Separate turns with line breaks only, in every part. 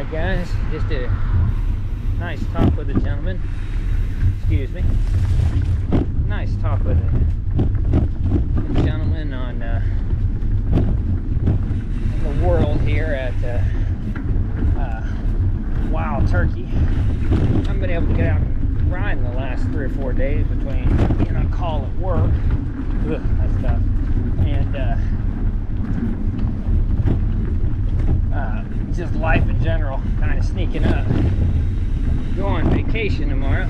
Alright guys, just a nice talk with a gentleman. Excuse me. Nice talk with a gentleman on the world here at Wild Turkey. I haven't been able to get out and ride in the last 3 or 4 days between being on call at work. Ugh, that's tough. And just life in general, kind of sneaking up. Go on vacation tomorrow.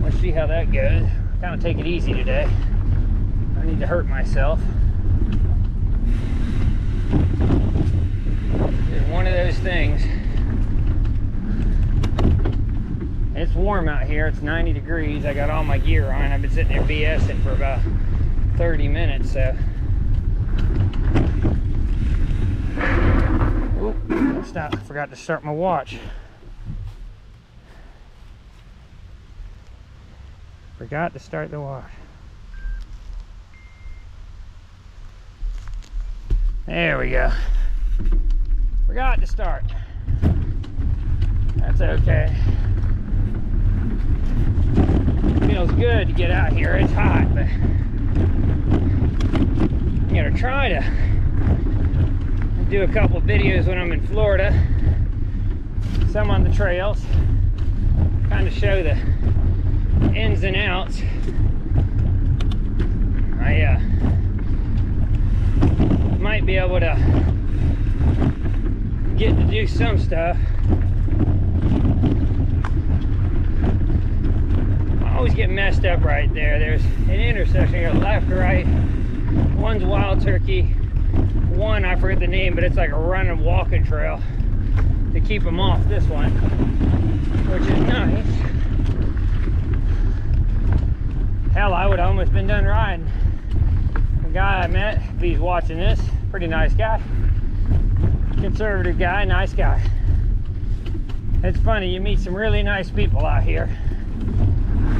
Let's see how that goes. Kind of take it easy today. I need to hurt myself. It's one of those things. It's warm out here. It's 90 degrees. I got all my gear on. I've been sitting there BSing for about 30 minutes, so. Oop, stop. I forgot to start my watch. Forgot to start the watch. There we go. Forgot to start. That's okay. Feels good to get out here. It's hot, but I'm gonna try to do a couple of videos when I'm in Florida. Some on the trails. Kind of show the ins and outs. I might be able to get to do some stuff. I always get messed up right there. There's an intersection here, left or right. One's Wild Turkey. One, I forget the name, but it's like a run and walking trail to keep them off this one, which is nice. Hell, I would have almost been done riding. The guy I met, if he's watching this, pretty nice guy. Conservative guy, nice guy. It's funny, you meet some really nice people out here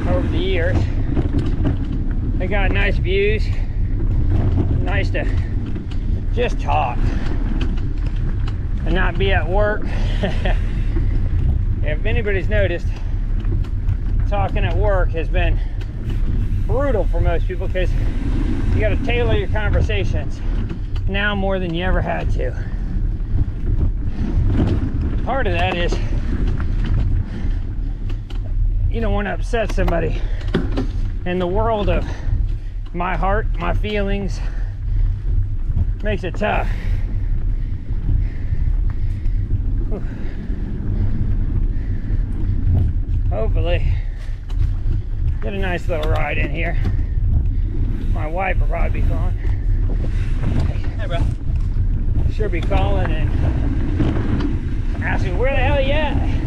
over the years. They got nice views. Nice to just talk and not be at work. If anybody's noticed, talking at work has been brutal for most people because you got to tailor your conversations now more than you ever had to. Part of that is you don't want to upset somebody. In the world of my heart, my feelings, makes it tough. Whew. Hopefully get a nice little ride in here. My wife will probably be calling. Hey bro. She'll be calling and asking where the hell you at?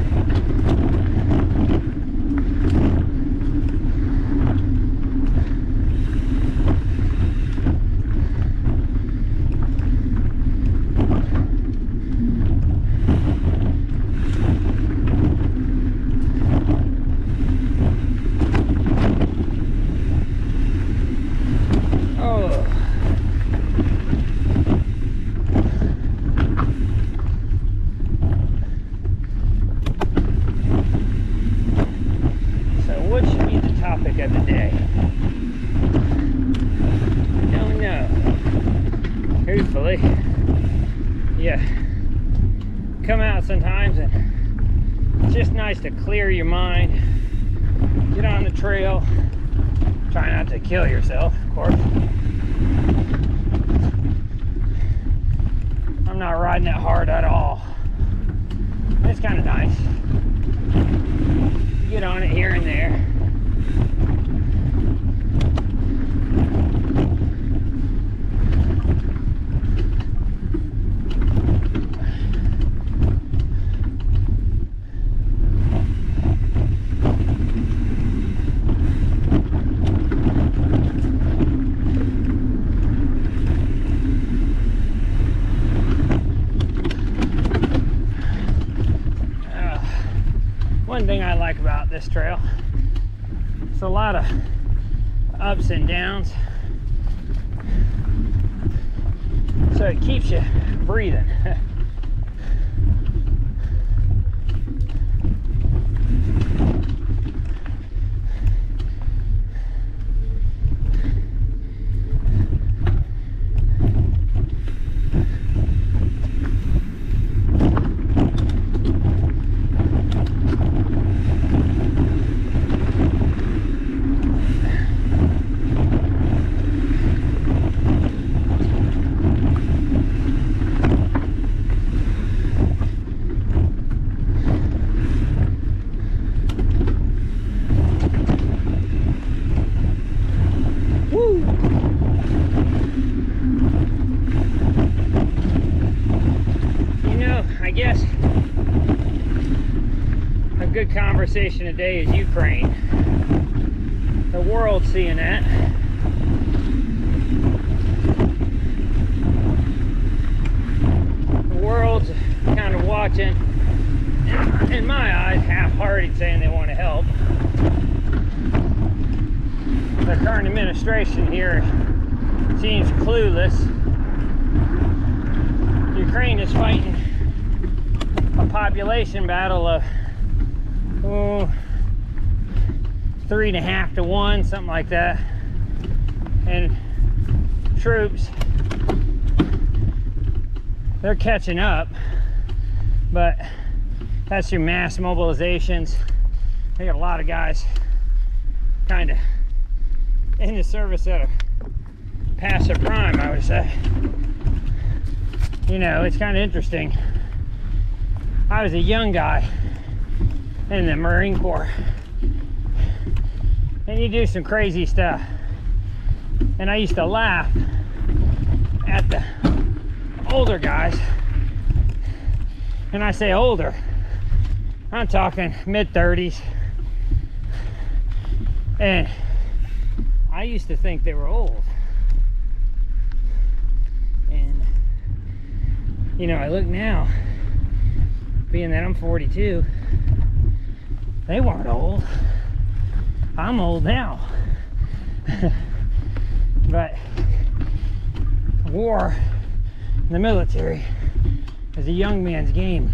Of the day. I don't know. Truthfully, yeah. Come out sometimes and it's just nice to clear your mind. Get on the trail. Try not to kill yourself, of course. I'm not riding that hard at all. It's kind of nice. Get on it here and there. One thing I like about this trail, it's a lot of ups and downs, so it keeps you breathing. guess a good conversation today is Ukraine. The world's seeing that. The world's kind of watching, in my eyes, half-hearted, saying they want to help. The current administration here seems clueless. Ukraine is fighting a population battle of 3.5 to 1, something like that, and troops, they're catching up, but that's through mass mobilizations. They got a lot of guys kind of in the service at a passive prime, I would say. You know, it's kind of interesting. I was a young guy in the Marine Corps, and you do some crazy stuff, and I used to laugh at the older guys. And I say older, I'm talking mid-30s, and I used to think they were old. And you know, I look now, being that I'm 42, they weren't old. I'm old now. But war in the military is a young man's game.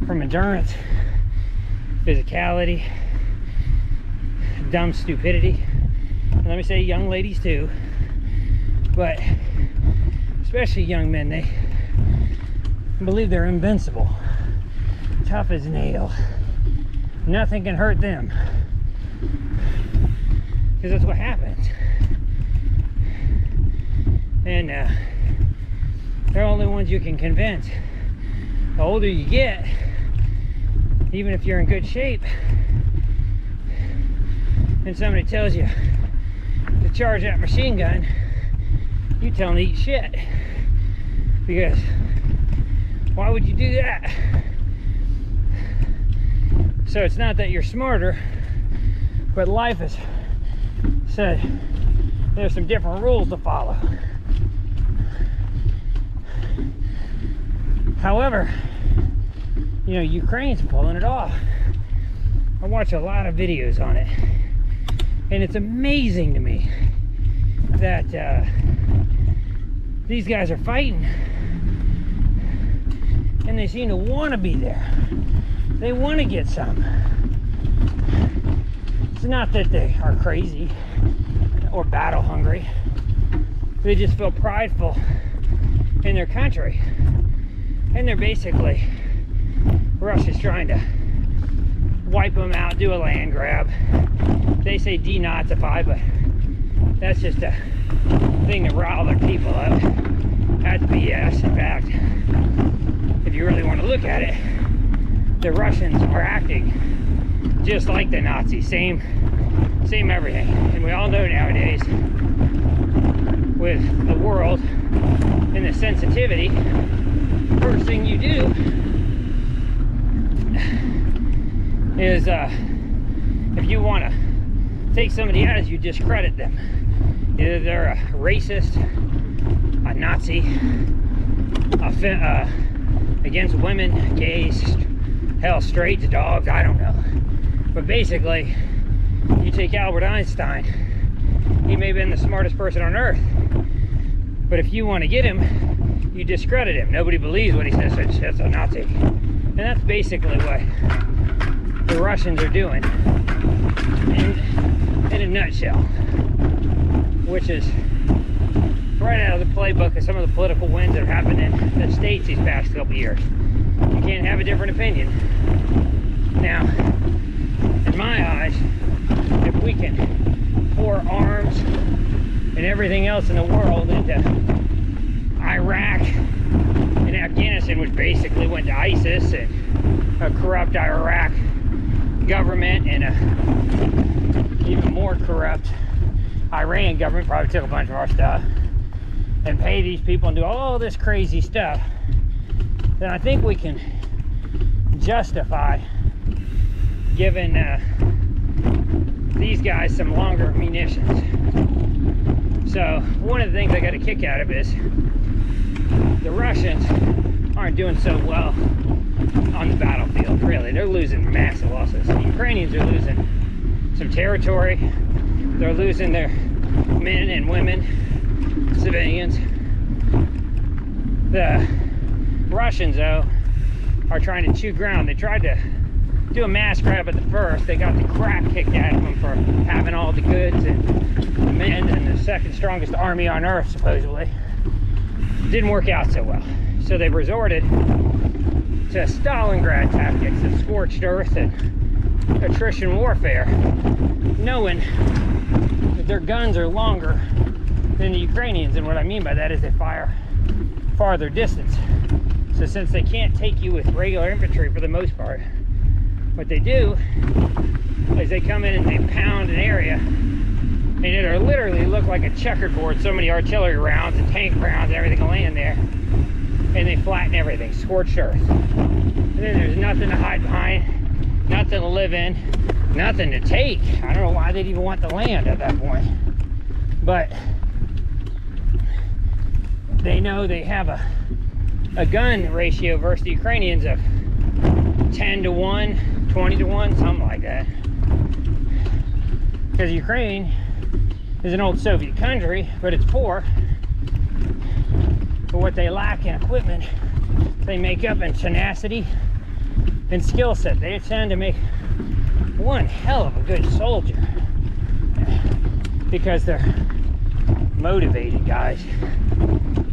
From endurance, physicality, dumb stupidity. And let me say young ladies too, but especially young men, they believe they're invincible, tough as nails. Nothing can hurt them, because that's what happens. And they're the only ones you can convince. The older you get, even if you're in good shape, and somebody tells you to charge that machine gun, you tell them to eat shit. Because why would you do that? So it's not that you're smarter, but life has said there's some different rules to follow. However, you know, Ukraine's pulling it off. I watch a lot of videos on it, and it's amazing to me that these guys are fighting, and they seem to want to be there. They want to get some. It's not that they are crazy or battle hungry. They just feel prideful in their country. And they're basically, Russia's trying to wipe them out, do a land grab. They say denazify, but that's just a thing to rile their people up. That's BS. In fact, if you really want to look at it, the Russians are acting just like the Nazis. Same everything. And we all know nowadays, with the world and the sensitivity, first thing you do is if you want to take somebody out, you discredit them. Either they're a racist, a Nazi, against women, gays, hell, straight to dogs, I don't know. But basically, you take Albert Einstein, he may have been the smartest person on earth, but if you want to get him, you discredit him. Nobody believes what he says, so it's a Nazi. And that's basically what the Russians are doing in a nutshell, which is right out of the playbook of some of the political wins that have happened in the States these past couple years. You can't have a different opinion. Now, in my eyes, if we can pour arms and everything else in the world into Iraq and Afghanistan, which basically went to ISIS, and a corrupt Iraq government and a even more corrupt Iran government probably took a bunch of our stuff, and pay these people and do all this crazy stuff, then I think we can justify giving these guys some longer munitions. So one of the things I got a kick out of is the Russians aren't doing so well on the battlefield, really. They're losing massive losses. The Ukrainians are losing some territory. They're losing their men and women, civilians. The Russians, though, are trying to chew ground. They tried to do a mass grab at the first. They got the crap kicked out of them for having all the goods and the men and the second strongest army on earth, supposedly. Didn't work out so well. So they resorted to Stalingrad tactics of scorched earth and attrition warfare, knowing that their guns are longer than the Ukrainians. And what I mean by that is they fire farther distance. So since they can't take you with regular infantry for the most part, what they do is they come in and they pound an area, and it'll literally look like a checkerboard. So many artillery rounds and tank rounds and everything will land there, and they flatten everything, scorched earth. And then there's nothing to hide behind, nothing to live in, nothing to take. I don't know why they'd even want the land at that point, but they know they have a gun ratio versus the Ukrainians of 10 to 1, 20 to 1, something like that. Because Ukraine is an old Soviet country, but it's poor. But what they lack in equipment, they make up in tenacity and skill set. They tend to make one hell of a good soldier because they're motivated, guys.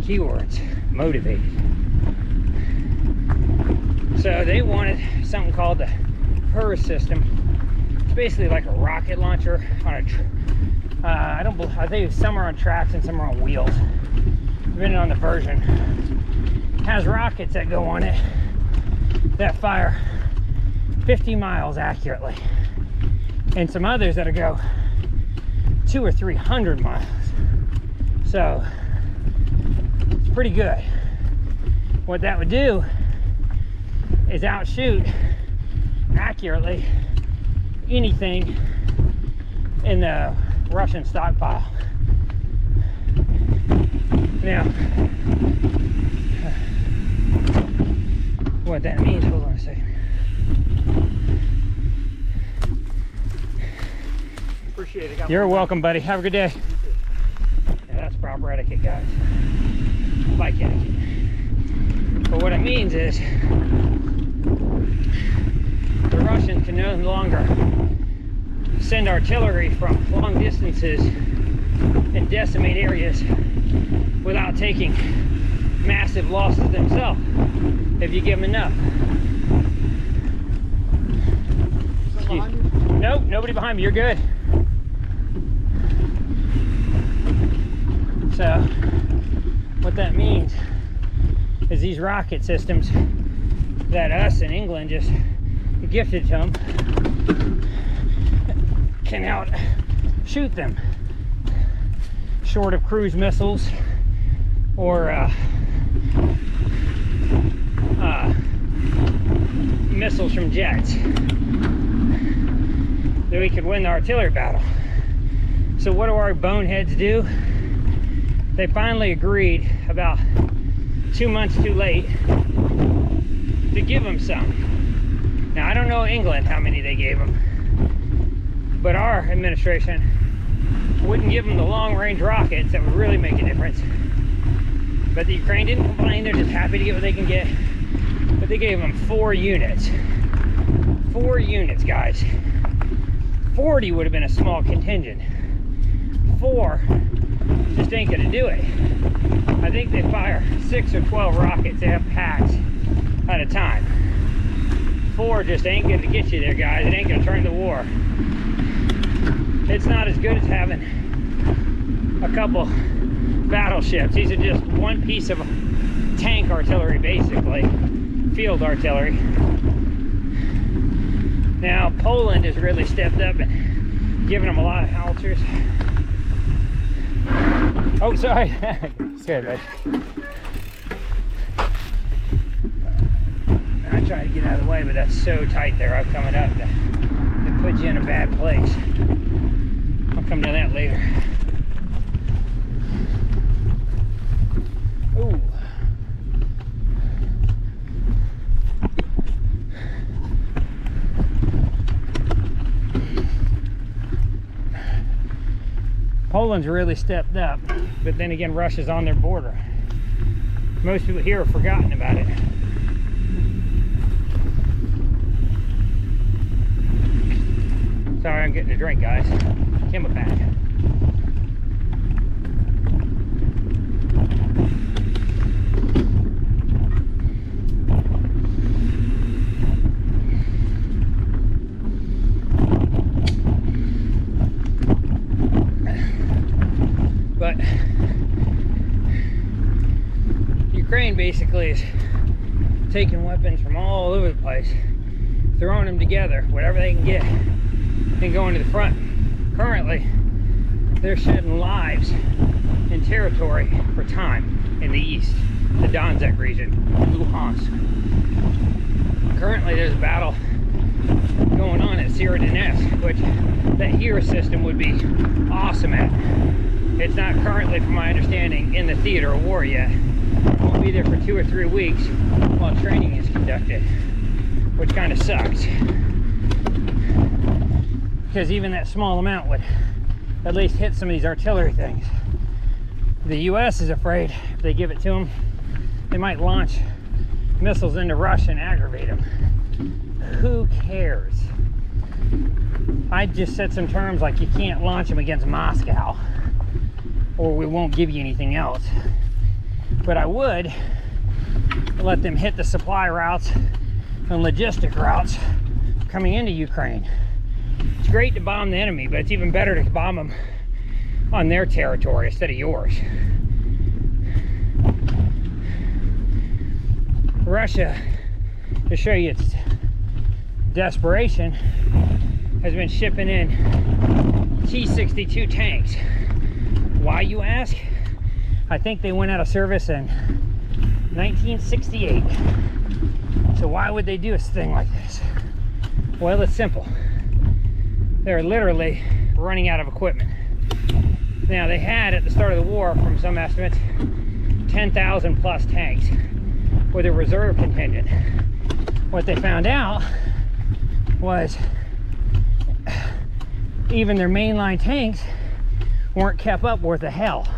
Keywords, motivated. So they wanted something called the HER system. It's basically like a rocket launcher on a I think it's some are on tracks and some are on wheels, depending on the version. It has rockets that go on it that fire 50 miles accurately, and some others that'll go 200 or 300 miles. So it's pretty good. What that would do is outshoot accurately anything in the Russian stockpile. Now, what that means, hold on a second.
Appreciate it.
You're welcome, buddy. Have a good day. Yeah, that's proper etiquette, guys. Bike etiquette. But what it means is the Russians can no longer send artillery from long distances and decimate areas without taking massive losses themselves if you give them enough. Nope, nobody behind me. You're good. So what that means is these rocket systems that us in England just gifted to them can outshoot them, short of cruise missiles or missiles from jets. Then we could win the artillery battle. So what do our boneheads do? They finally agreed about 2 months too late to give them some. Now I don't know England how many they gave them, but our administration wouldn't give them the long-range rockets that would really make a difference. But the Ukraine didn't complain. They're just happy to get what they can get. But they gave them 4 units. 4 units, guys. 40 would have been a small contingent. 4 just ain't gonna do it. I think they fire 6 or 12 rockets. They have packs at a time. 4 just ain't gonna get you there, guys. It ain't gonna turn the war. It's not as good as having a couple battleships. These are just one piece of tank artillery, basically, field artillery. Now Poland has really stepped up and given them a lot of howitzers. Oh, sorry. It's good, bud. I try to get out of the way, but that's so tight there. I'm coming up that it puts you in a bad place. I'll come to that later. Ooh. Poland's really stepped up, but then again, Russia's on their border. Most people here have forgotten about it. Sorry, I'm getting a drink, guys. Camelback. But Ukraine basically is taking weapons from all over the place, throwing them together, whatever they can get, and going to the front. Currently, they're shedding lives and territory for time in the east, the Donetsk region, Luhansk. Currently, there's a battle going on at Severodonetsk, which that HERA system would be awesome at. It's not currently, from my understanding, in the theater of war yet. It won't be there for 2 or 3 weeks while training is conducted, which kind of sucks. Because even that small amount would at least hit some of these artillery things. The US is afraid if they give it to them, they might launch missiles into Russia and aggravate them. Who cares? I just set some terms like you can't launch them against Moscow, or we won't give you anything else. But I would let them hit the supply routes and logistic routes coming into Ukraine. It's great to bomb the enemy, but it's even better to bomb them on their territory instead of yours. Russia, to show you its desperation, has been shipping in T-62 tanks. Why, you ask? I think they went out of service in 1968. So why would they do a thing like this? Well, it's simple. They're literally running out of equipment. Now, they had, at the start of the war, from some estimates, 10,000 plus tanks with a reserve contingent. What they found out was even their mainline tanks weren't kept up worth a hell.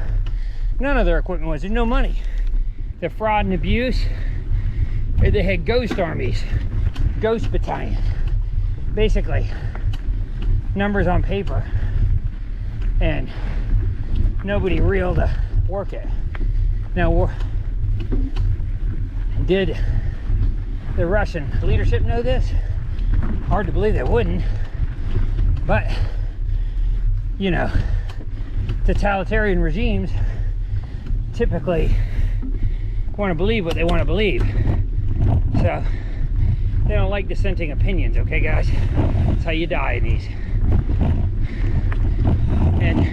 None of their equipment was. There's no money. The fraud and abuse. They had ghost armies, ghost battalion. Basically, numbers on paper, and nobody real to work it. Now, did the Russian leadership know this? Hard to believe they wouldn't, but you know, totalitarian regimes typically want to believe what they want to believe. So they don't like dissenting opinions, okay, guys? That's how you die in these. And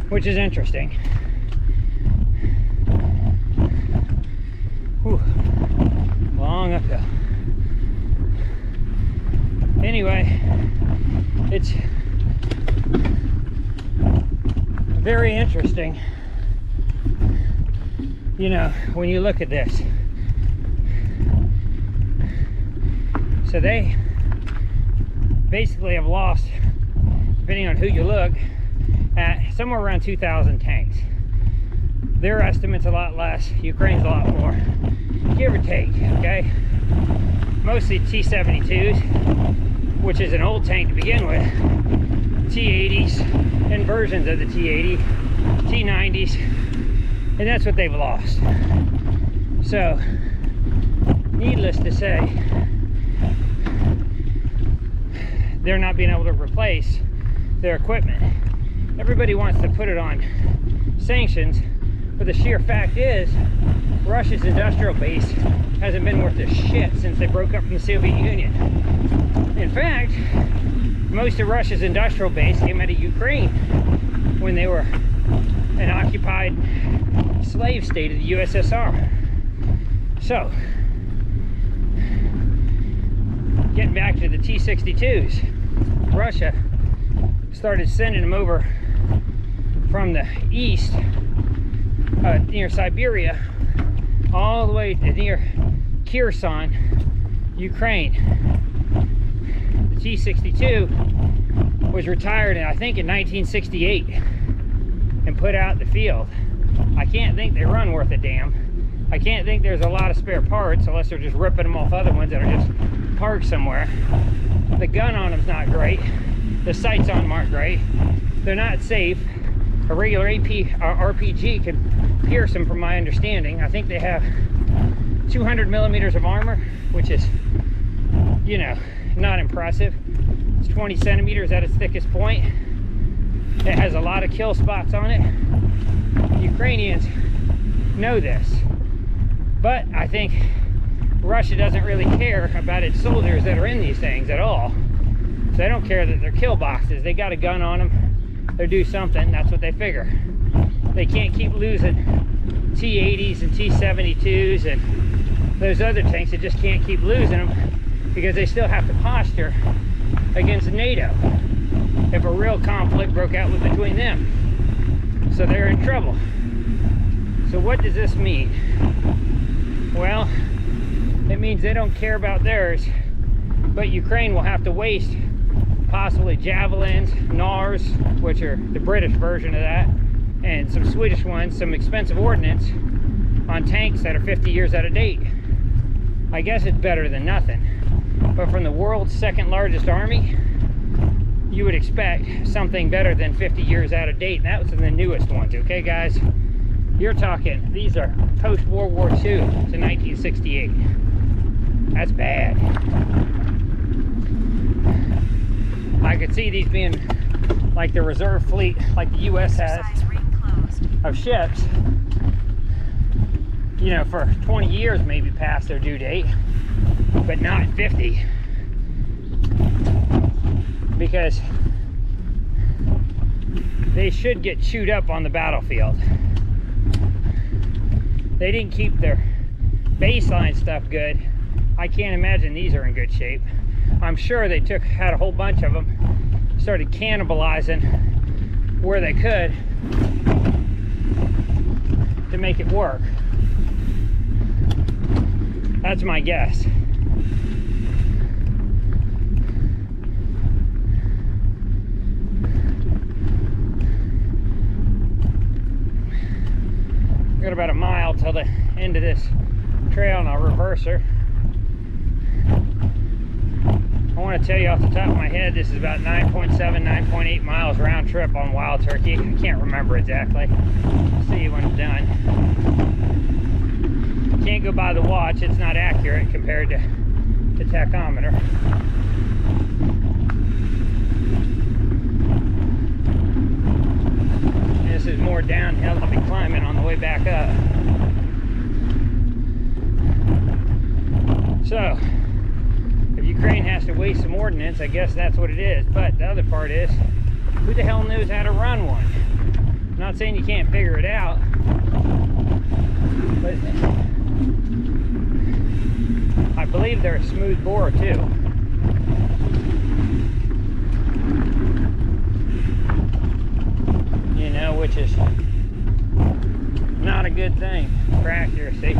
which is interesting. Whew. Long uphill. Anyway, it's very interesting, you know, when you look at this. So they basically have lost, depending on who you look at, somewhere around 2,000 tanks. Their estimate's a lot less, Ukraine's a lot more, give or take, okay? Mostly T-72s, which is an old tank to begin with, T-80s and versions of the T-80, T-90s, and that's what they've lost. So, needless to say, they're not being able to replace their equipment. Everybody wants to put it on sanctions, but the sheer fact is, Russia's industrial base hasn't been worth a shit since they broke up from the Soviet Union. In fact, most of Russia's industrial base came out of Ukraine when they were an occupied slave state of the USSR. So, getting back to the T-62s, Russia started sending them over from the east, near Siberia, all the way to near Kherson, Ukraine. The T-62 was retired, I think, in 1968 and put out in the field. I can't think they run worth a damn. I can't think there's a lot of spare parts unless they're just ripping them off other ones that are just parked somewhere. The gun on them's not great. The sights on them aren't great. They're not safe. A regular RPG can pierce them, from my understanding. I think they have 200 millimeters of armor, which is, you know, not impressive. It's 20 centimeters at its thickest point. It has a lot of kill spots on it. The Ukrainians know this, but I think Russia doesn't really care about its soldiers that are in these things at all. So they don't care that they're kill boxes. They got a gun on them, they do something, that's what they figure. They can't keep losing T-80s and T-72s and those other tanks. They just can't keep losing them because they still have to posture against NATO if a real conflict broke out between them. So they're in trouble. So what does this mean? Well, it means they don't care about theirs, but Ukraine will have to waste possibly javelins, NARS, which are the British version of that, and some Swedish ones, some expensive ordnance on tanks that are 50 years out of date. I guess it's better than nothing, but from the world's second largest army, you would expect something better than 50 years out of date, and that was the newest ones. Okay, guys, you're talking, these are post-World War II to 1968. That's bad. I could see these being like the reserve fleet, like the U.S. has, of ships, you know, for 20 years maybe past their due date, but not 50. Because they should get chewed up on the battlefield. They didn't keep their baseline stuff good. I can't imagine these are in good shape. I'm sure they had a whole bunch of them, started cannibalizing where they could to make it work. That's my guess. Got about a mile till the end of this trail, and I'll reverse her. I want to tell you off the top of my head, this is about 9.7, 9.8 miles round trip on Wild Turkey. I can't remember exactly. I'll see you when I'm done. Can't go by the watch, it's not accurate compared to the tachometer. This is more downhill. I'll be climbing on the way back up. So, if Ukraine has to waste some ordnance, I guess that's what it is. But the other part is, who the hell knows how to run one? I'm not saying you can't figure it out, but I believe they're a smooth bore too. You know, which is not a good thing for accuracy.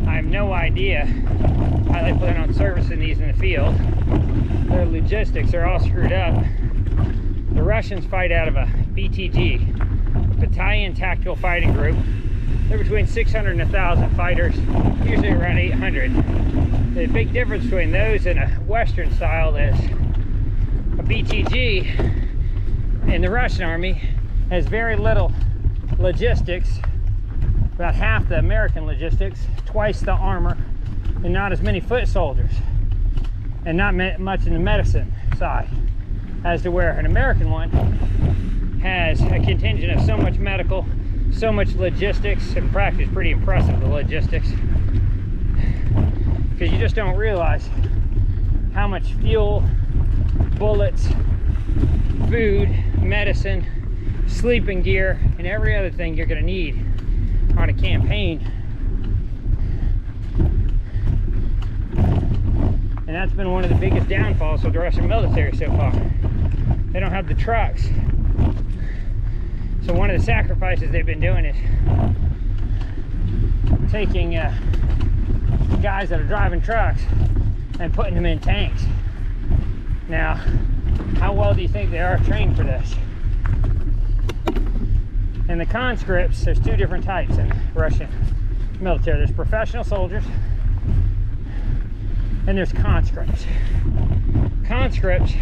I have no idea how they plan on servicing these in the field. Their logistics are all screwed up. The Russians fight out of a BTG, a Battalion Tactical Fighting Group. They're between 600 and 1,000 fighters, usually around 800. The big difference between those and a Western style is a BTG in the Russian army has very little logistics, about half the American logistics, twice the armor, and not as many foot soldiers, and not much in the medicine side, as to where an American one has a contingent of so much medical, so much logistics. In practice, pretty impressive, the logistics, because you just don't realize how much fuel, bullets, food, medicine, sleeping gear, and every other thing you're going to need on a campaign And that's been one of the biggest downfalls of the Russian military so far. They don't have the trucks. So one of the sacrifices they've been doing is taking guys that are driving trucks and putting them in tanks. Now, how well do you think they are trained for this? In the conscripts, there's two different types in Russian military. There's professional soldiers and there's conscripts. Conscripts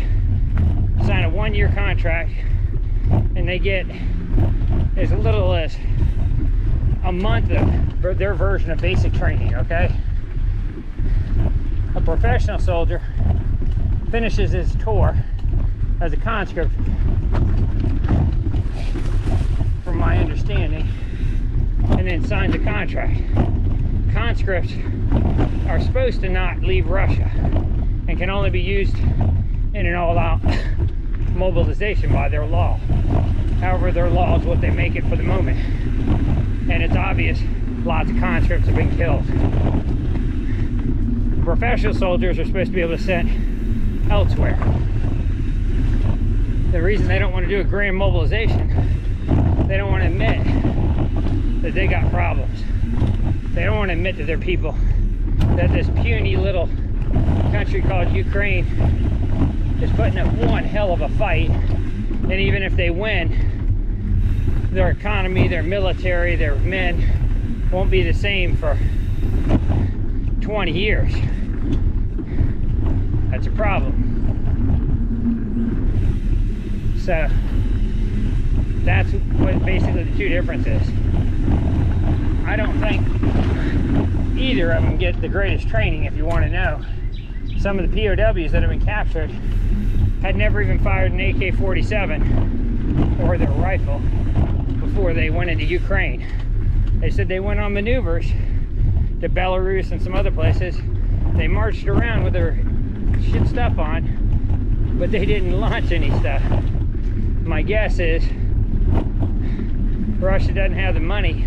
sign a 1-year contract and they get as little as a month of their version of basic training, okay? A professional soldier finishes his tour as a conscript, from my understanding, and then signs a contract. Conscripts are supposed to not leave Russia and can only be used in an all-out mobilization by their law. However, their law is what they make it for the moment. And it's obvious lots of conscripts have been killed. Professional soldiers are supposed to be able to send elsewhere. The reason they don't want to do a grand mobilization, they don't want to admit that they got problems. They don't want to admit to their people that this puny little country called Ukraine is putting up one hell of a fight, and even if they win, their economy, their military, their men won't be the same for 20 years. That's a problem. So that's what basically the two differences. I don't think either of them get the greatest training. If you want to know, some of the POWs that have been captured had never even fired an AK-47 or their rifle before they went into Ukraine. They said they went on maneuvers to Belarus and some other places. They marched around with their shit stuff on, but they didn't launch any stuff. My guess is Russia doesn't have the money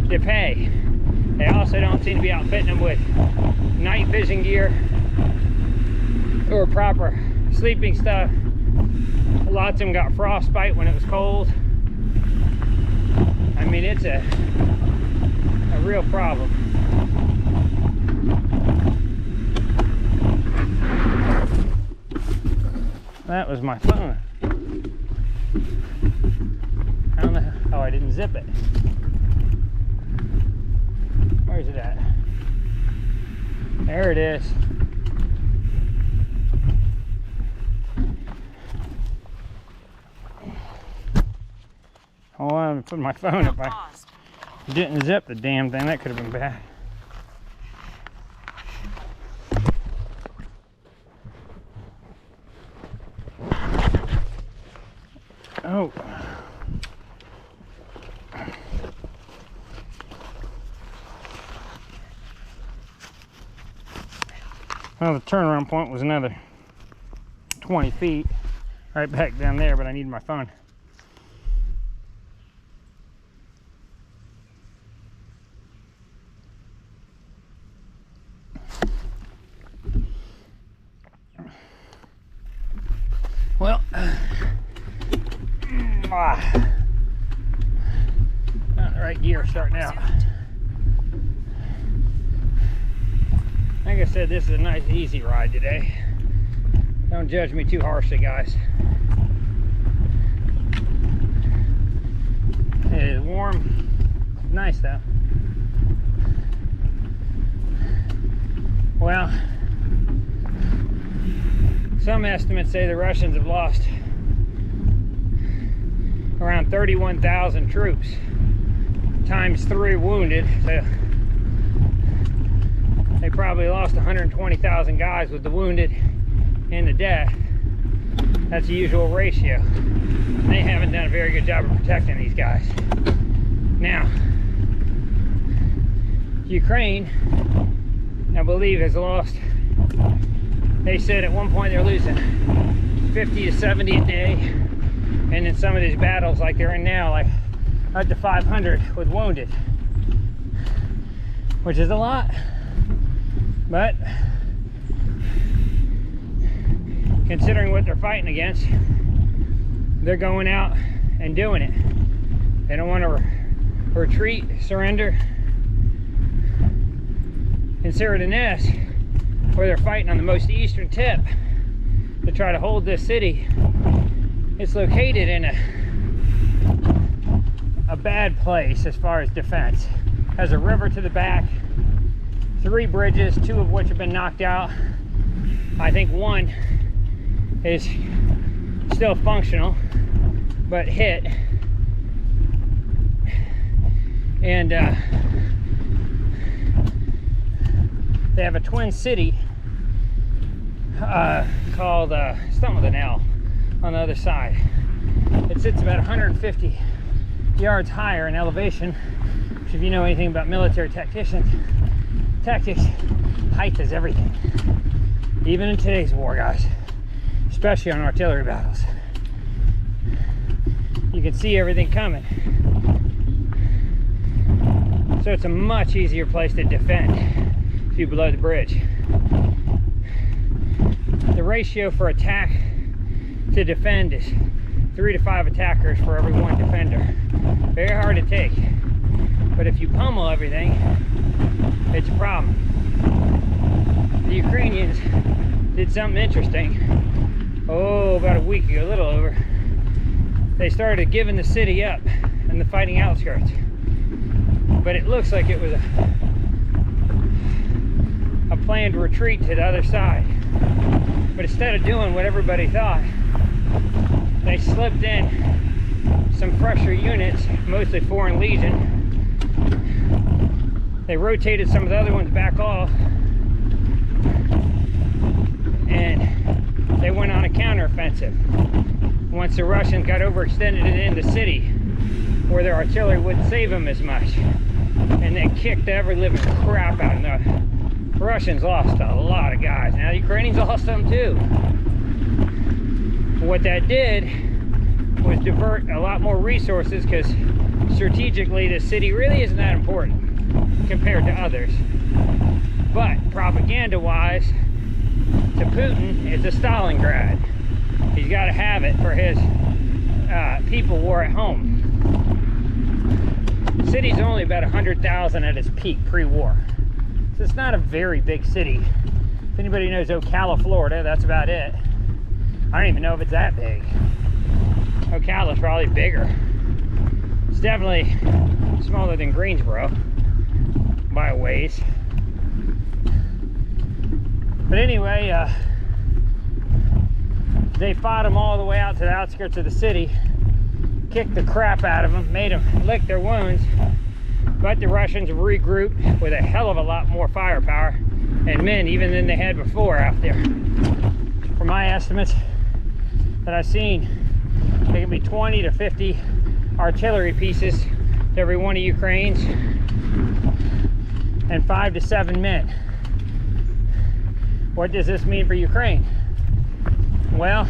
to pay. They also don't seem to be outfitting them with night vision gear or proper sleeping stuff. Lots of them got frostbite when it was cold. I mean, it's a real problem. That was my phone. I don't know. Oh, I didn't zip it. Where's it at? There it is. Oh, I'm putting my phone up. I didn't zip the damn thing. That could have been bad. Oh. Well, the turnaround point was another 20 feet right back down there, but I need my phone. Well, not the right gear starting out. Like I said, this is a nice easy ride today. Don't judge me too harshly, guys. It is warm, nice though. Well, some estimates say the Russians have lost around 31,000 troops, times 3 wounded. So they probably lost 120,000 guys with the wounded and the death. That's the usual ratio. They haven't done a very good job of protecting these guys. Now, Ukraine, I believe, has lost, they said at one point they're losing 50 to 70 a day. And in some of these battles like they're in now, like up to 500 with wounded, which is a lot. But considering what they're fighting against, they're going out and doing it. They don't want to retreat, surrender. Consider the nest where they're fighting on the most eastern tip to try to hold this city. It's located in a bad place as far as defense. Has a river to the back, 3 bridges, 2 of which have been knocked out. I think 1 is still functional, but hit. And they have a twin city called something with an L on the other side. It sits about 150 yards higher in elevation, which, if you know anything about military tactics, height is everything. Even in today's war, guys, especially on artillery battles. You can see everything coming. So it's a much easier place to defend if you're below the bridge. The ratio for attack to defend is 3 to 5 attackers for every 1 defender. Very hard to take. But if you pummel everything, it's a problem. The Ukrainians did something interesting. About a week ago, a little over. They started giving the city up and the fighting outskirts. But it looks like it was a planned retreat to the other side. But instead of doing what everybody thought, they slipped in some fresher units, mostly Foreign Legion. They rotated some of the other ones back off, and they went on a counteroffensive. Once the Russians got overextended in the city, where their artillery wouldn't save them as much, and they kicked the ever living crap out. And the Russians lost a lot of guys. Now the Ukrainians lost them too. What that did was divert a lot more resources, because strategically the city really isn't that important compared to others. But propaganda wise, to Putin, it's a Stalingrad. He's got to have it for his people war at home. The city's only about 100,000 at its peak pre-war. So it's not a very big city. If anybody knows Ocala, Florida, that's about it. I don't even know if it's that big. Ocala's probably bigger. It's definitely smaller than Greensboro by a ways. But anyway, they fought them all the way out to the outskirts of the city, kicked the crap out of them, made them lick their wounds. But the Russians regrouped with a hell of a lot more firepower and men even than they had before out there. For my estimates that I've seen, there can be 20 to 50 artillery pieces to every 1 of Ukraine's, and 5 to 7 men. What does this mean for Ukraine? Well,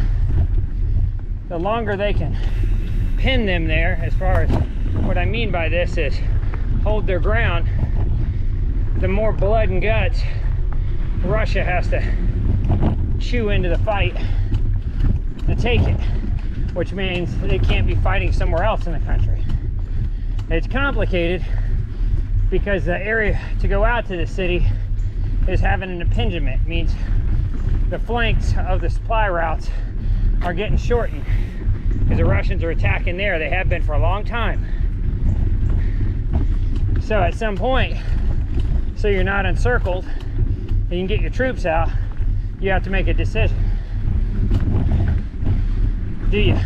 the longer they can pin them there, as far as what I mean by this is hold their ground, the more blood and guts Russia has to chew into the fight to take it, which means they can't be fighting somewhere else in the country. It's complicated because the area to go out to the city is having an impingement. It means the flanks of the supply routes are getting shortened because the Russians are attacking there. They have been for a long time. So at some point, so you're not encircled and you can get your troops out, you have to make a decision. Do you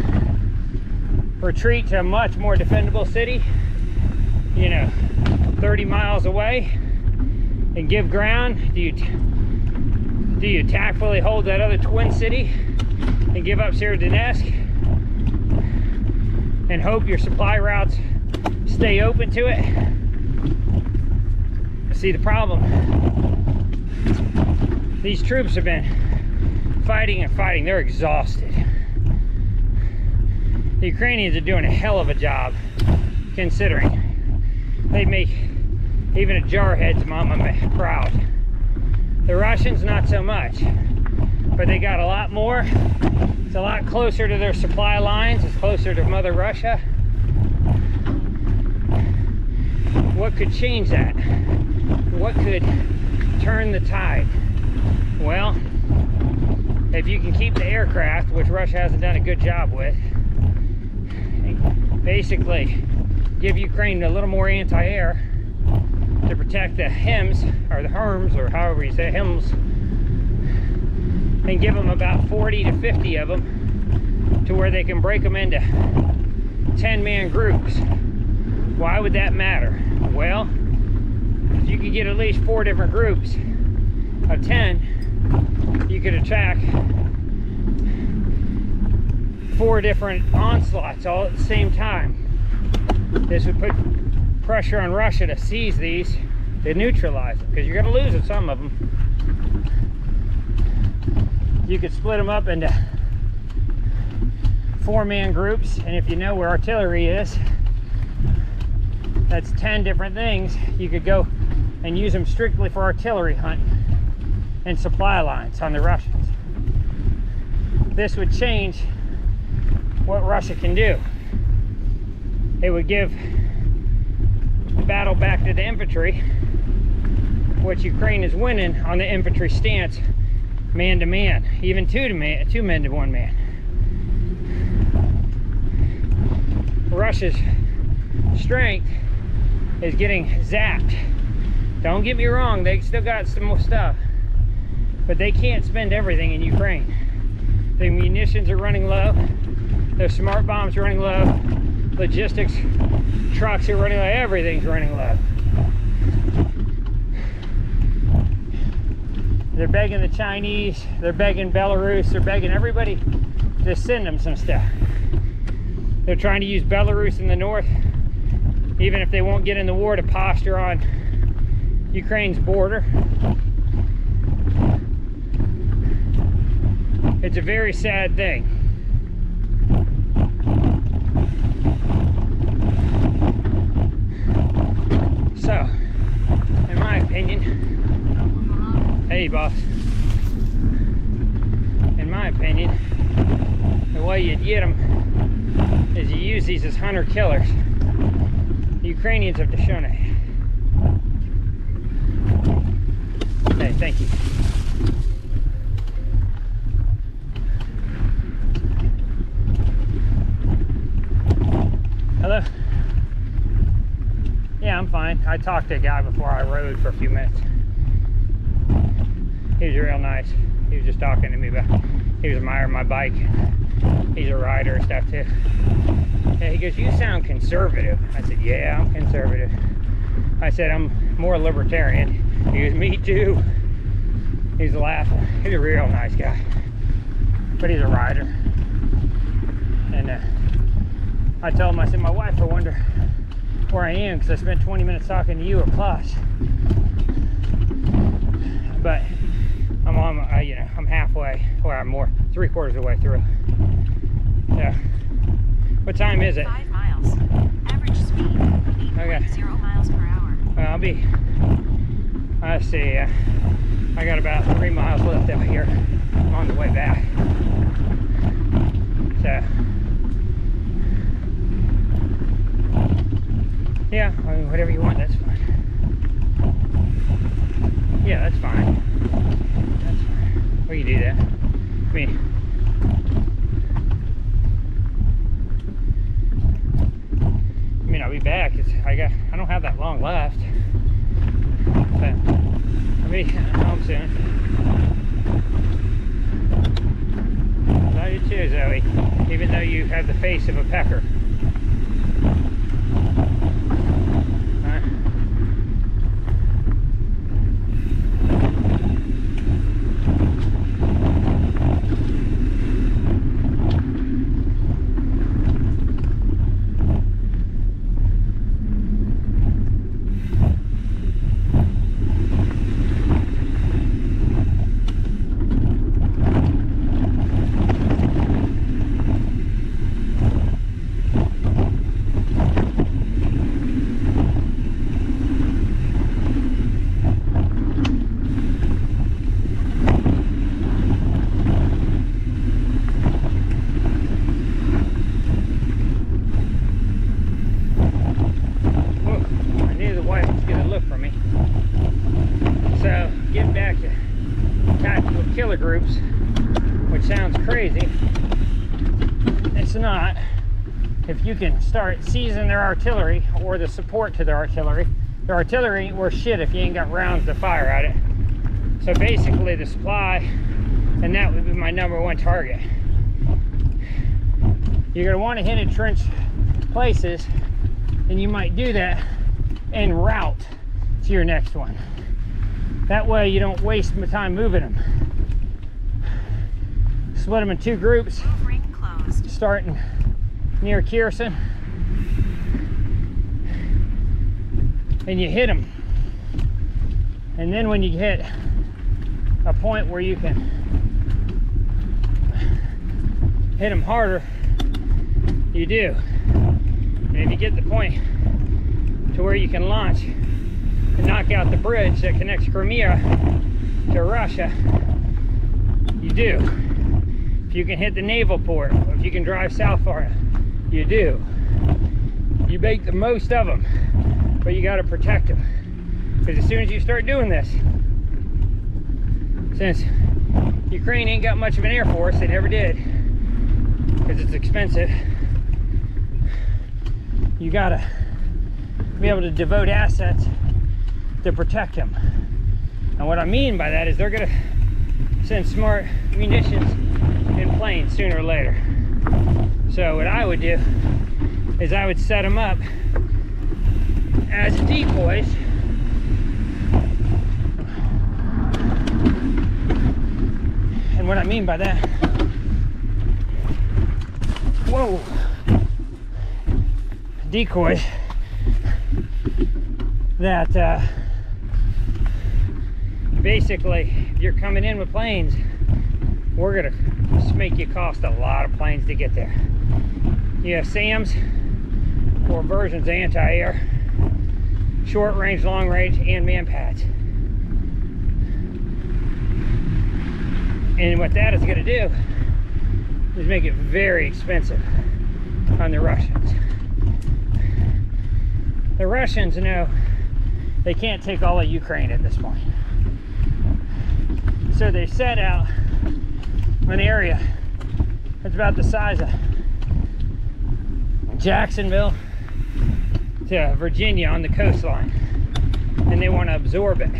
retreat to a much more defendable city, 30 miles away, and give ground? Do you tactfully hold that other twin city and give up Severodonetsk and hope your supply routes stay open to it? See, the problem, these troops have been fighting and fighting. They're exhausted. The Ukrainians are doing a hell of a job, considering. They make even a jarhead's mama proud. The Russians, not so much. but they got a lot more. It's a lot closer to their supply lines. It's closer to Mother Russia. What could change that? What could turn the tide? Well, if you can keep the aircraft, which Russia hasn't done a good job with, basically give Ukraine a little more anti-air to protect the HIMS, or the HERMS, or however you say HIMS, and give them about 40 to 50 of them to where they can break them into 10-man groups. Why would that matter? Well, if you could get at least 4 different groups of 10, you could attack 4 different onslaughts all at the same time. This would put pressure on Russia to seize these, to neutralize them, because you're going to lose some of them. You could split them up into 4-man groups, and if you know where artillery is, that's 10 different things. You could go and use them strictly for artillery hunt and supply lines on the Russians. This would change what Russia can do. It would give the battle back to the infantry, which Ukraine is winning on the infantry stance, man to man, even two men to one man. Russia's strength is getting zapped. Don't get me wrong, they still got some more stuff, but they can't spend everything in Ukraine. The munitions are running low, their smart bombs are running low, logistics trucks are running low, everything's running low. They're begging the Chinese, they're begging Belarus, they're begging everybody to send them some stuff. They're trying to use Belarus in the north, even if they won't get in the war, to posture on Ukraine's border. It's a very sad thing. So, in my opinion, hey boss, in my opinion, the way you get them is you use these as hunter killers. The Ukrainians have shown it. Hey, thank you. Hello? Yeah, I'm fine. I talked to a guy before I rode for a few minutes. He was real nice. He was just talking to me about, he was admiring my bike. He's a rider and stuff too. And he goes, "You sound conservative." I said, "Yeah, I'm conservative." I said, "I'm more libertarian." He goes, "Me too." He's laughing. He's a real nice guy. But he's a rider. And I told him, I said, "My wife will wonder where I am because I spent 20 minutes talking to you or plus." But I'm on, you know, I'm halfway, or I'm more, 3/4 of the way through. Yeah. What time is it?
5 miles. Average speed, 8.0 miles per hour.
Well, I'll be, let's see, I got about 3 miles left out here. I'm on the way back. So, yeah, I mean, whatever you want, that's fine. Yeah, that's fine. That's fine. We can do that. I mean, I'll be back. I don't have that long left. But I'll be home soon. Love you too, Zoe. Even though you have the face of a pecker. Army. So getting back to tactical killer groups, which sounds crazy, it's not. If you can start seizing their artillery or the support to their artillery ain't worth shit if you ain't got rounds to fire at it. So basically the supply, and that would be my #1 target. You're going to want to hit entrenched places, and you might do that en route to your next one. That way you don't waste my time moving them. Split them in 2 groups,
Ring closed.
starting near Kherson, and you hit them. And then when you hit a point where you can hit them harder, you do. And if you get the point to where you can launch and knock out the bridge that connects Crimea to Russia, you do. If you can hit the naval port, or if you can drive south far enough, you do. You make the most of them, but you got to protect them. Because as soon as you start doing this, since Ukraine ain't got much of an air force, they never did, because it's expensive, you got to be able to devote assets to protect them. And what I mean by that is they're going to send smart munitions in planes sooner or later. So what I would do is I would set them up as decoys, and what I mean by that, whoa, decoys that basically, if you're coming in with planes, we're gonna make you cost a lot of planes to get there. You have SAMs, or versions of anti-air, short range, long range, and man pads. And what that is going to do is make it very expensive on the Russians. The Russians know they can't take all of Ukraine at this point. So they set out an area that's about the size of Jacksonville to Virginia on the coastline, and they want to absorb it.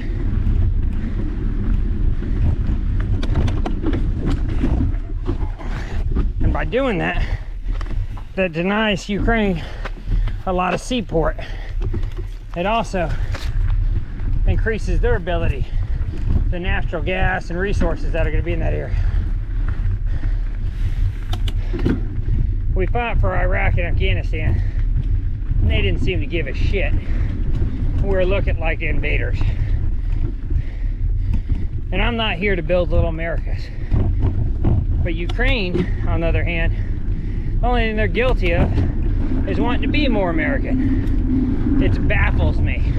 And by doing that, that denies Ukraine a lot of seaport. It also increases their ability, the natural gas and resources that are going to be in that area. We fought for Iraq and Afghanistan, and they didn't seem to give a shit. We were looking like invaders. And I'm not here to build little Americas. But Ukraine, on the other hand, the only thing they're guilty of is wanting to be more American. It baffles me.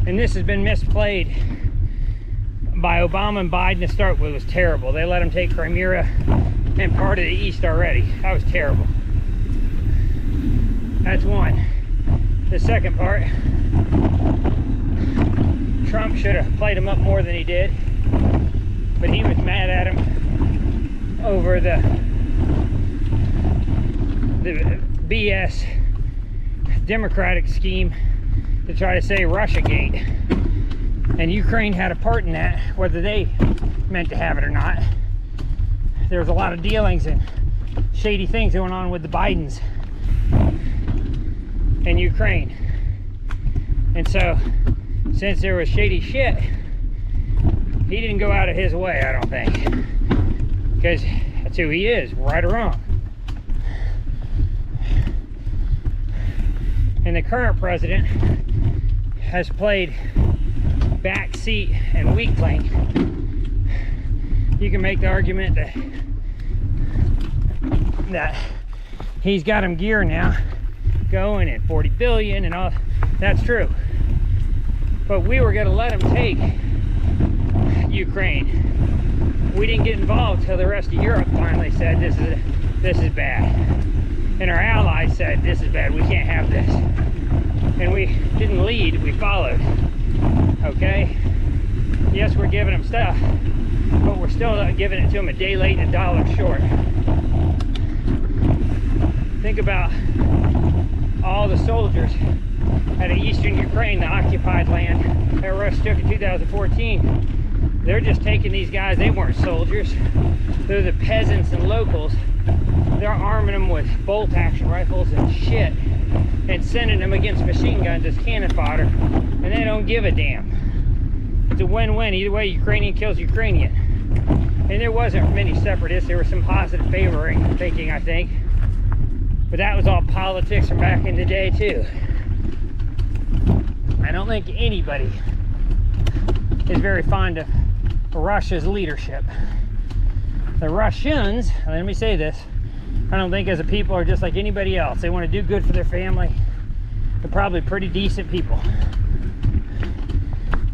And this has been misplayed by Obama and Biden to start with. It was terrible. They let them take Crimea and part of the East already. That was terrible. That's one. The second part, Trump should have played him up more than he did, but he was mad at him over the BS Democratic scheme to try to say Russiagate. And Ukraine had a part in that, whether they meant to have it or not. There was a lot of dealings and shady things going on with the Bidens and Ukraine. And so, since there was shady shit, he didn't go out of his way, I don't think. Because that's who he is, right or wrong. And the current president has played backseat and weakling. You can make the argument that he's got him gear now going at 40 billion and all. That's true, but we were going to let him take Ukraine. We didn't get involved till the rest of Europe finally said this is bad, and our allies said this is bad, we can't have this, and we didn't lead, we followed. Okay? Yes, we're giving them stuff, but we're still not giving it to them a day late and a dollar short. Think about all the soldiers out of eastern Ukraine, the occupied land that Russia took in 2014. They're just taking these guys, they weren't soldiers. They're the peasants and locals. They're arming them with bolt action rifles and shit and sending them against machine guns as cannon fodder, and they don't give a damn. It's a win-win. Either way, Ukrainian kills Ukrainian. And there wasn't many separatists. There was some positive favoring thinking, I think. But that was all politics from back in the day, too. I don't think anybody is very fond of Russia's leadership. The Russians, let me say this, I don't think as a people are just like anybody else. They want to do good for their family. They're probably pretty decent people.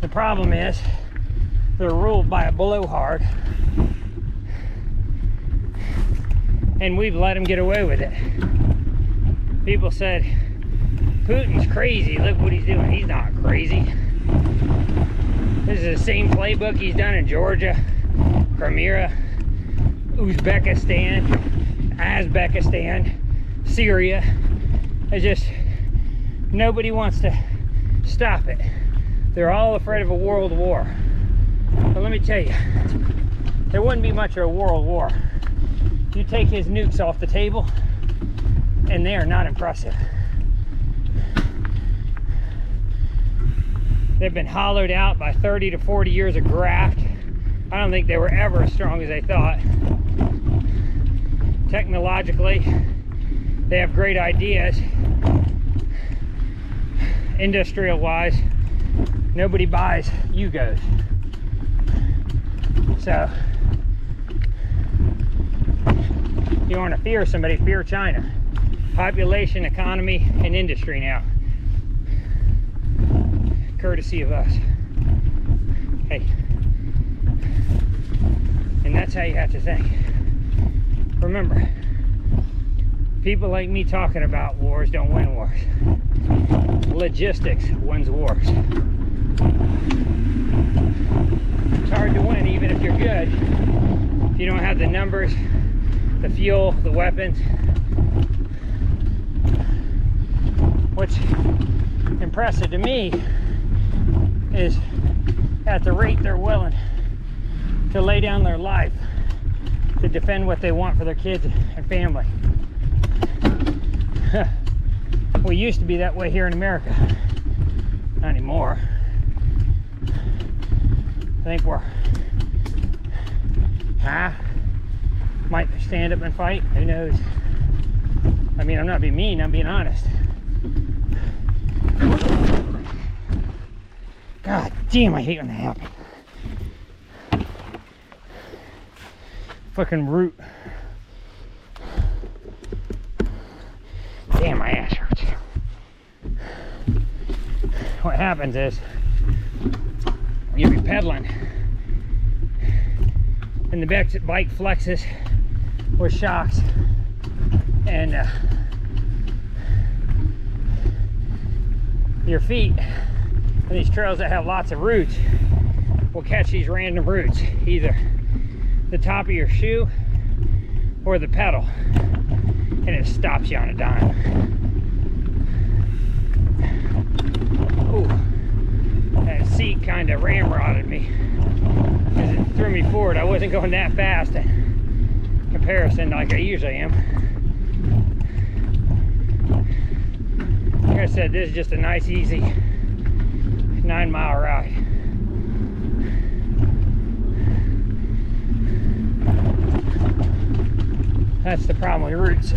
The problem is they're ruled by a blowhard, and we've let them get away with it. People said, Putin's crazy, look what he's doing. He's not crazy. This is the same playbook he's done in Georgia, Crimea, Uzbekistan, Syria. It's just, nobody wants to stop it. They're all afraid of a world war. But let me tell you, there wouldn't be much of a world war. You take his nukes off the table, and they are not impressive. They've been hollowed out by 30 to 40 years of graft. I don't think they were ever as strong as they thought. Technologically, they have great ideas. Industrial-wise, nobody buys Yugos. So, if you want to fear somebody, fear China. Population, economy, and industry now. Courtesy of us. Hey. And that's how you have to think. Remember, people like me talking about wars don't win wars. Logistics wins wars. It's hard to win even if you're good. If you don't have the numbers, the fuel, the weapons. What's impressive to me is at the rate they're willing to lay down their life to defend what they want for their kids and family. We used to be that way here in America. Not anymore. I think we're might stand up and fight. Who knows? I mean, I'm not being mean, I'm being honest. God damn, I hate when that happens. Fucking root. Damn, my ass hurts. What happens is you'll be pedaling and the bike flexes with shocks, and your feet on these trails that have lots of roots will catch these random roots, either the top of your shoe or the pedal, and it stops you on a dime. Ooh, that seat kind of ramrodded me because it threw me forward. I wasn't going that fast in comparison like I usually am. Like I said, this is just a nice, easy 9-mile ride. That's the problem with roots.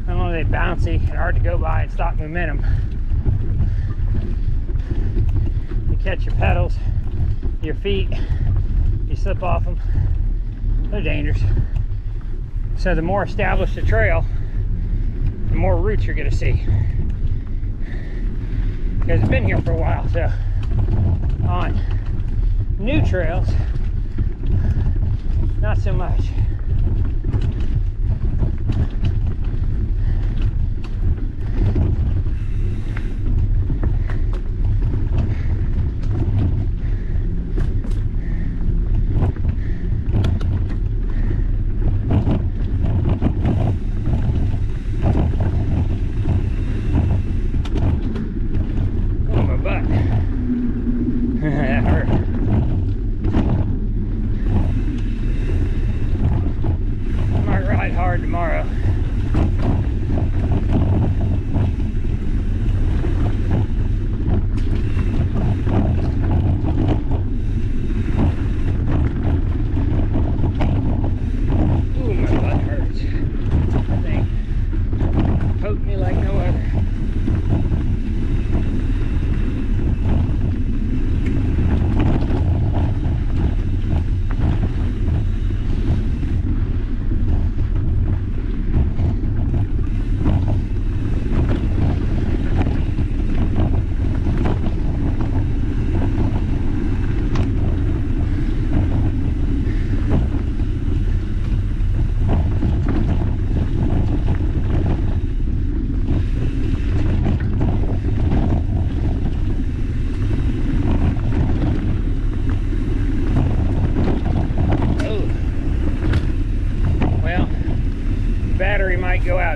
Not only are they bouncy and hard to go by and stop momentum, you catch your pedals, your feet, you slip off them, they're dangerous. So the more established the trail, the more roots you're going to see. Because it's been here for a while, so on new trails, not so much.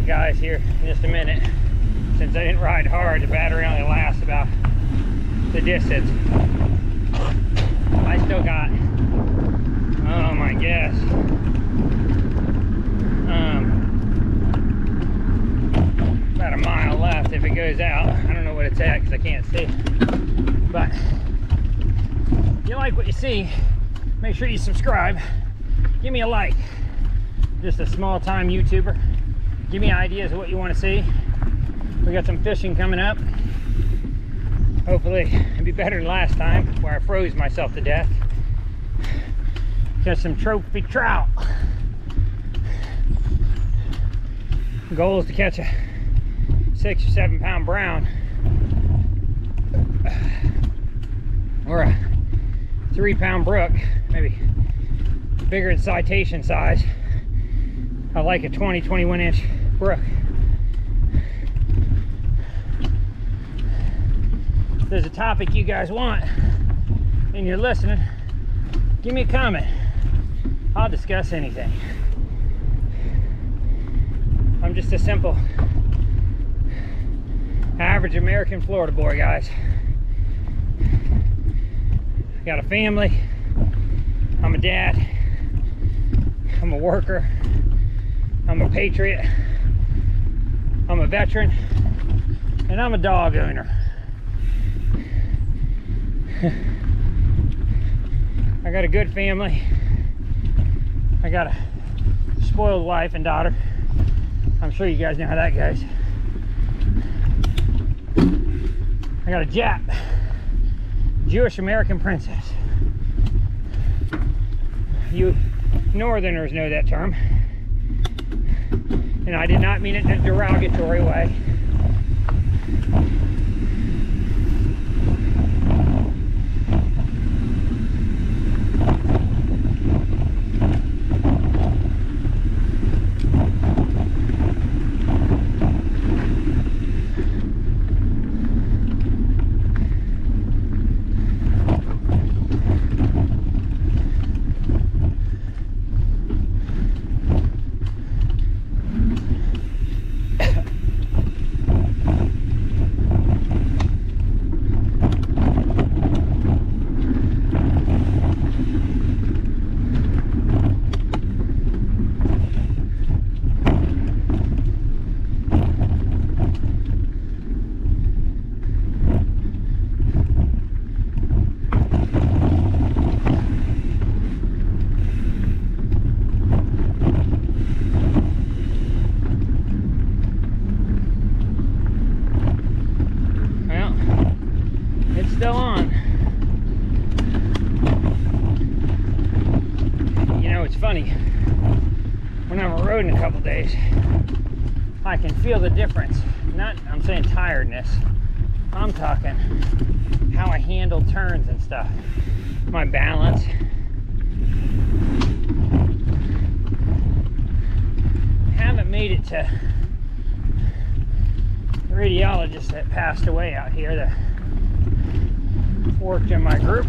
out, guys, here in just a minute. Since I didn't ride hard, the battery only lasts about the distance. I still got, oh my guess, about a mile left if it goes out. I don't know what it's at because I can't see. But if you like what you see, make sure you subscribe. Give me a like. Just a small time YouTuber. Give me ideas of what you want to see. We got some fishing coming up. Hopefully it'll be better than last time where I froze myself to death. Got some trophy trout. Goal is to catch a 6 or 7 pound brown or a 3 pound brook, maybe bigger than citation size. I like a 20-21 inch brook. If there's a topic you guys want and you're listening, give me a comment. I'll discuss anything. I'm just a simple average American Florida boy, guys. Got a family. I'm a dad. I'm a worker. I'm a patriot. I'm a veteran. And I'm a dog owner. I got a good family. I got a spoiled wife and daughter. I'm sure you guys know how that goes. I got a Jap, Jewish American princess. You Northerners know that term. And I did not mean it in a derogatory way. Still on. You know, it's funny. When I'm on the road in a couple days, I can feel the difference. Not, I'm saying tiredness. I'm talking how I handle turns and stuff. My balance. Haven't made it to the radiologist that passed away out here that worked in my group.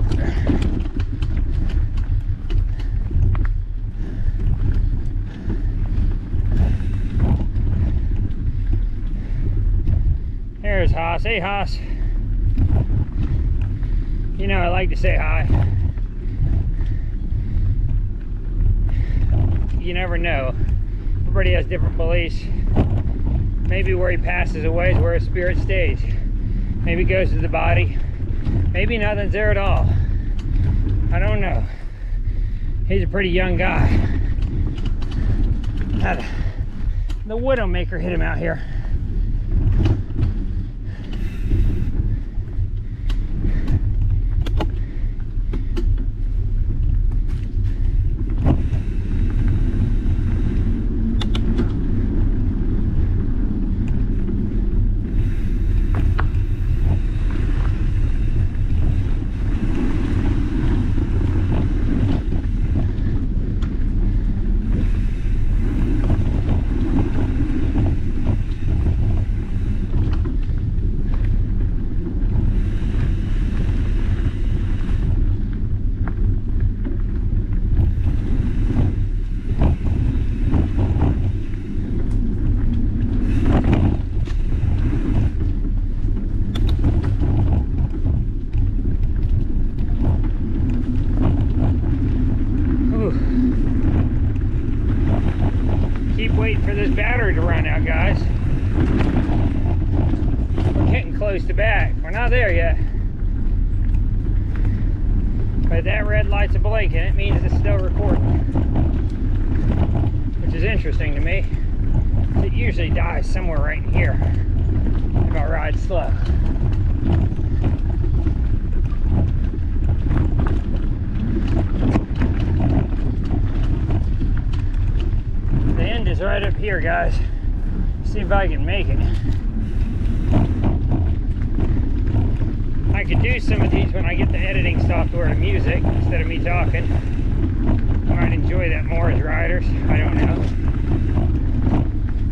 There's Haas. Hey, Haas. You know, I like to say hi. You never know. Everybody has different beliefs. Maybe where he passes away is where his spirit stays. Maybe it goes to the body. Maybe nothing's there at all. I don't know. He's a pretty young guy. The Widowmaker hit him out here. now, guys. We're getting close to back. We're not there yet. But that red light's a blinking. It means it's still recording, which is interesting to me. It usually dies somewhere right in here if I ride slow. The end is right up here, guys. See if I can make it. I could do some of these when I get the editing software to music instead of me talking. I might enjoy that more as riders. I don't know.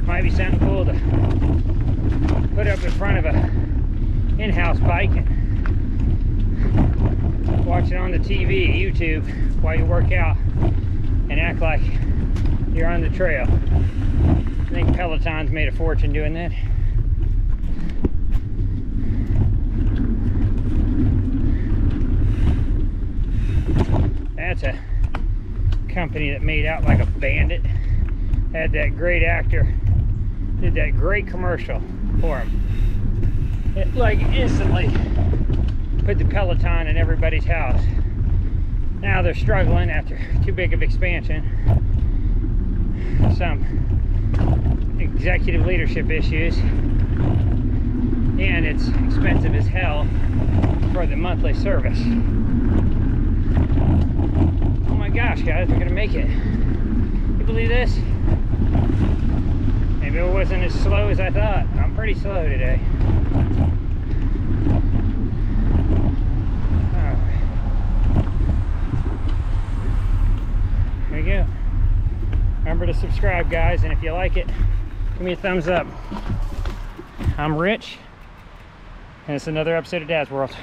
Might be something cool to put up in front of a in-house bike and watch it on the TV, YouTube, while you work out and act like you're on the trail. I think Peloton's made a fortune doing that. That's a company that made out like a bandit. Had that great actor, did that great commercial for him. It like instantly put the Peloton in everybody's house. Now they're struggling after too big of expansion. Some executive leadership issues. And it's expensive as hell for the monthly service. Oh my gosh, guys, we're gonna make it. You believe this? Maybe it wasn't as slow as I thought. I'm pretty slow today. Oh. There you go. Remember to subscribe, guys, and if you like it, give me a thumbs up. I'm Rich, and it's another episode of Dad's World.